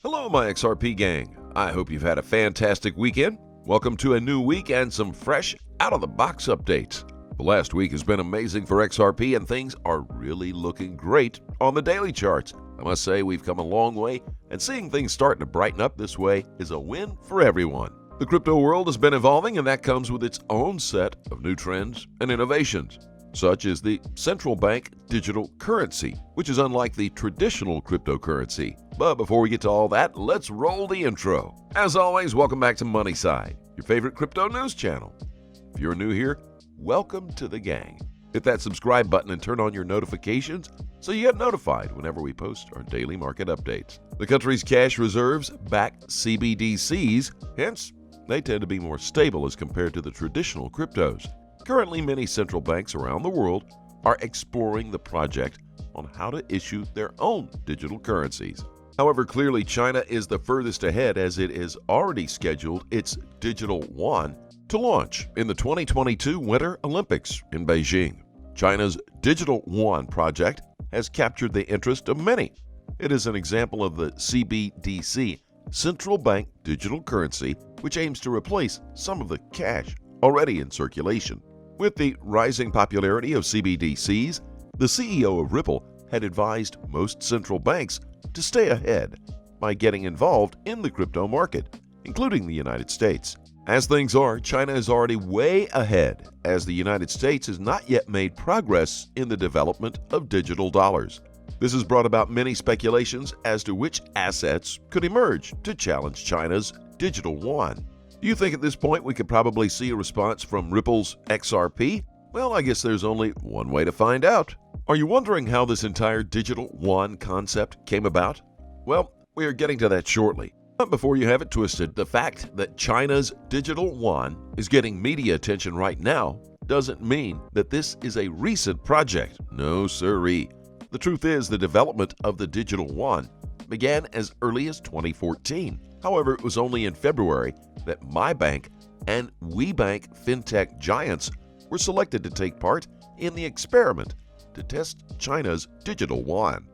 Hello, my XRP gang. I hope you've had a fantastic weekend. Welcome to a new week and some fresh out-of-the-box updates. The last week has been amazing for XRP and things are really looking great on the daily charts. I must say we've come a long way, and seeing things starting to brighten up this way is a win for everyone. The crypto world has been evolving, and that comes with its own set of new trends and innovations, such as the central bank digital currency, which is unlike the traditional cryptocurrency. But before we get to all that, let's roll the intro. As always, welcome back to MoneySide, your favorite crypto news channel. If you're new here, welcome to the gang. Hit that subscribe button and turn on your notifications so you get notified whenever we post our daily market updates. The country's cash reserves back CBDCs, hence they tend to be more stable as compared to the traditional cryptos. Currently, many central banks around the world are exploring the project on how to issue their own digital currencies. However, clearly China is the furthest ahead as it has already scheduled its digital yuan to launch in the 2022 Winter Olympics in Beijing. China's digital yuan project has captured the interest of many. It is an example of the CBDC, central bank digital currency, which aims to replace some of the cash already in circulation. With the rising popularity of CBDCs, the CEO of Ripple had advised most central banks to stay ahead by getting involved in the crypto market, including the United States. As things are, China is already way ahead, as the United States has not yet made progress in the development of digital dollars. This has brought about many speculations as to which assets could emerge to challenge China's digital yuan. Do you think at this point we could probably see a response from Ripple's XRP? Well, I guess there's only one way to find out. Are you wondering how this entire digital yuan concept came about? Well, we are getting to that shortly. But before you have it twisted, the fact that China's digital yuan is getting media attention right now doesn't mean that this is a recent project. No siree. The truth is, the development of the digital yuan began as early as 2014. However, it was only in February that MyBank and WeBank fintech giants were selected to take part in the experiment to test China's digital yuan.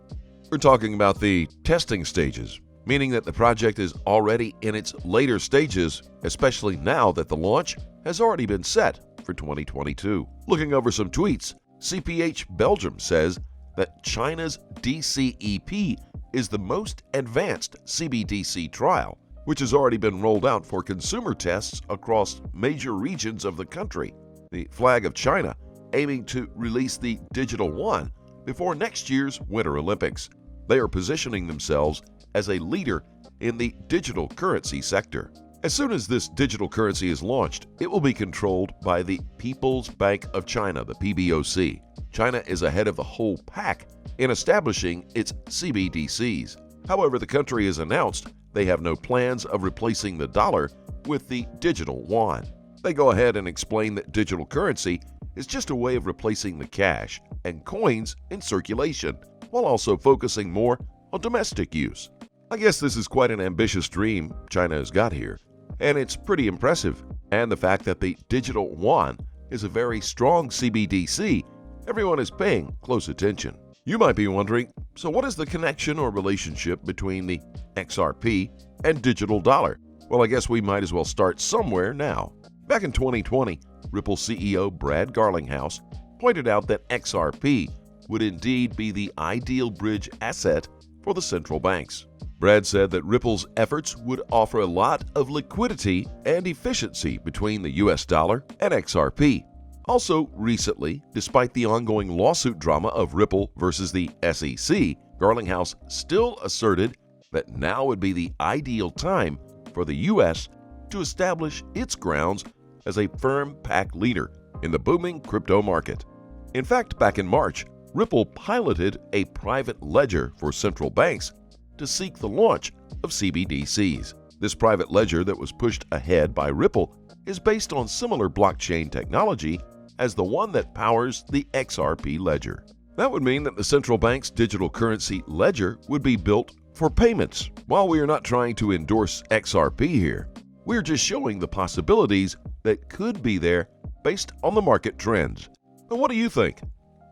We're talking about the testing stages, meaning that the project is already in its later stages, especially now that the launch has already been set for 2022. Looking over some tweets, CPH Belgium says that China's DCEP is the most advanced CBDC trial, which has already been rolled out for consumer tests across major regions of the country. The flag of China aiming to release the digital yuan before next year's Winter Olympics. They are positioning themselves as a leader in the digital currency sector. As soon as this digital currency is launched, it will be controlled by the People's Bank of China, the PBOC. China is ahead of the whole pack in establishing its CBDCs. However, the country has announced they have no plans of replacing the dollar with the digital yuan. They go ahead and explain that digital currency is just a way of replacing the cash and coins in circulation, while also focusing more on domestic use. I guess this is quite an ambitious dream China has got here, and it's pretty impressive. And the fact that the digital yuan is a very strong CBDC, everyone is paying close attention. You might be wondering, so what is the connection or relationship between the XRP and digital dollar? Well, I guess we might as well start somewhere now. Back in 2020, Ripple CEO Brad Garlinghouse pointed out that XRP would indeed be the ideal bridge asset for the central banks. Brad said that Ripple's efforts would offer a lot of liquidity and efficiency between the US dollar and XRP. Also, recently, despite the ongoing lawsuit drama of Ripple versus the SEC, Garlinghouse still asserted that now would be the ideal time for the US to establish its grounds as a firm pack leader in the booming crypto market. In fact, back in March, Ripple piloted a private ledger for central banks to seek the launch of CBDCs. This private ledger that was pushed ahead by Ripple is based on similar blockchain technology as the one that powers the XRP ledger. That would mean that the central bank's digital currency ledger would be built for payments. While we are not trying to endorse XRP here, we're just showing the possibilities that could be there based on the market trends. Now, what do you think?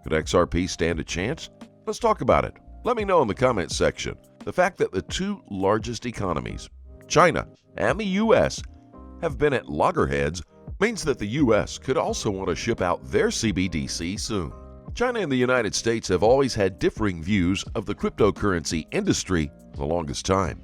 Could XRP stand a chance? Let's talk about it. Let me know in the comments section. The fact that the two largest economies, China and the U.S., have been at loggerheads means that the U.S. could also want to ship out their CBDC soon. China and the United States have always had differing views of the cryptocurrency industry for the longest time.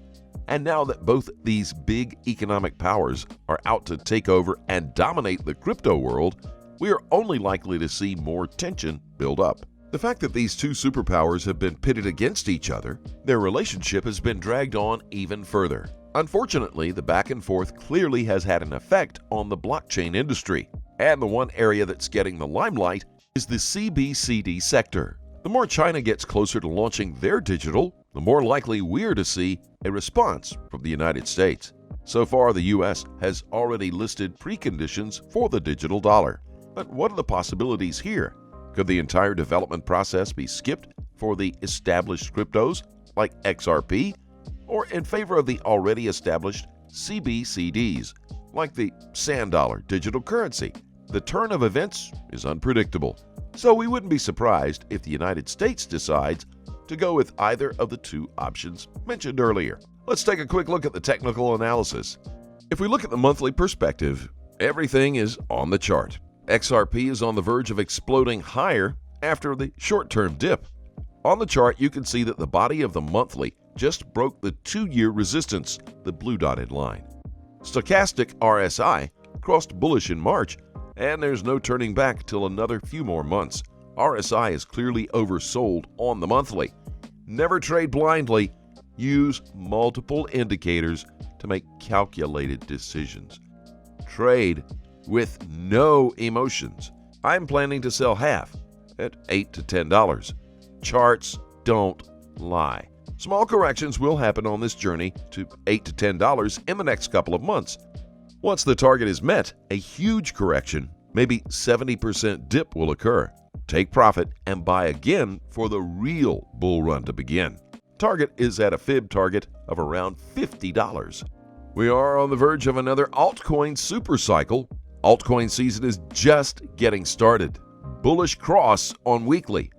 And now that both these big economic powers are out to take over and dominate the crypto world, we are only likely to see more tension build up. The fact that these two superpowers have been pitted against each other, their relationship has been dragged on even further. Unfortunately, the back and forth clearly has had an effect on the blockchain industry, and the one area that's getting the limelight is the CBCD sector. The more China gets closer to launching their digital, the more likely we're to see a response from the United States. So far, the U.S. has already listed preconditions for the digital dollar. But what are the possibilities here? Could the entire development process be skipped for the established cryptos like XRP, or in favor of the already established CBCDs like the Sand Dollar digital currency? The turn of events is unpredictable, so we wouldn't be surprised if the United States decides to go with either of the two options mentioned earlier. Let's take a quick look at the technical analysis. If we look at the monthly perspective, everything is on the chart. XRP is on the verge of exploding higher after the short-term dip. On the chart, you can see that the body of the monthly just broke the 2-year resistance, the blue dotted line. Stochastic RSI crossed bullish in March, and there's no turning back till another few more months. RSI is clearly oversold on the monthly. Never trade blindly. Use multiple indicators to make calculated decisions. Trade with no emotions. I'm planning to sell half at $8 to $10. Charts don't lie. Small corrections will happen on this journey to $8 to $10 in the next couple of months. Once the target is met, a huge correction, maybe 70% dip, will occur. Take profit and buy again for the real bull run to begin. Target is at a fib target of around $50. We are on the verge of another altcoin supercycle. Altcoin season is just getting started. Bullish cross on weekly.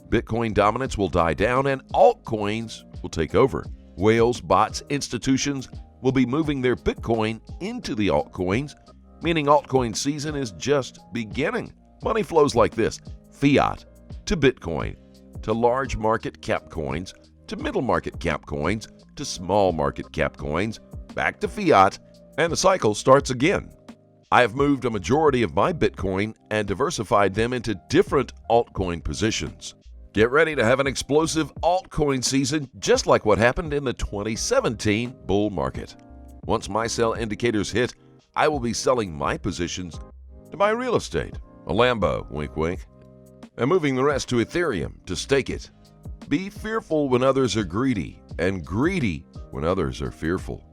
Bitcoin dominance will die down and altcoins will take over. Whales, bots, institutions will be moving their Bitcoin into the altcoins, meaning altcoin season is just beginning. Money flows like this: fiat to Bitcoin, to large market cap coins, to middle market cap coins, to small market cap coins, back to fiat, and the cycle starts again. I have moved a majority of my Bitcoin and diversified them into different altcoin positions. Get ready to have an explosive altcoin season just like what happened in the 2017 bull market. Once my sell indicators hit, I will be selling my positions to buy real estate, a Lambo, wink wink, and moving the rest to Ethereum to stake it. Be fearful when others are greedy, and greedy when others are fearful.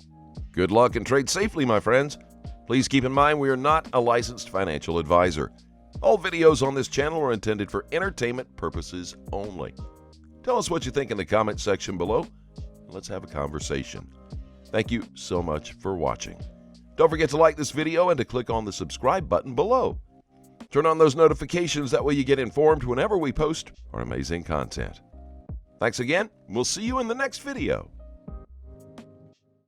Good luck and trade safely, my friends. Please keep in mind we are not a licensed financial advisor. All videos on this channel are intended for entertainment purposes only. Tell us what you think in the comment section below. Let's have a conversation. Thank you so much for watching. Don't forget to like this video and to click on the subscribe button below. Turn on those notifications, that way you get informed whenever we post our amazing content. Thanks again. We'll see you in the next video.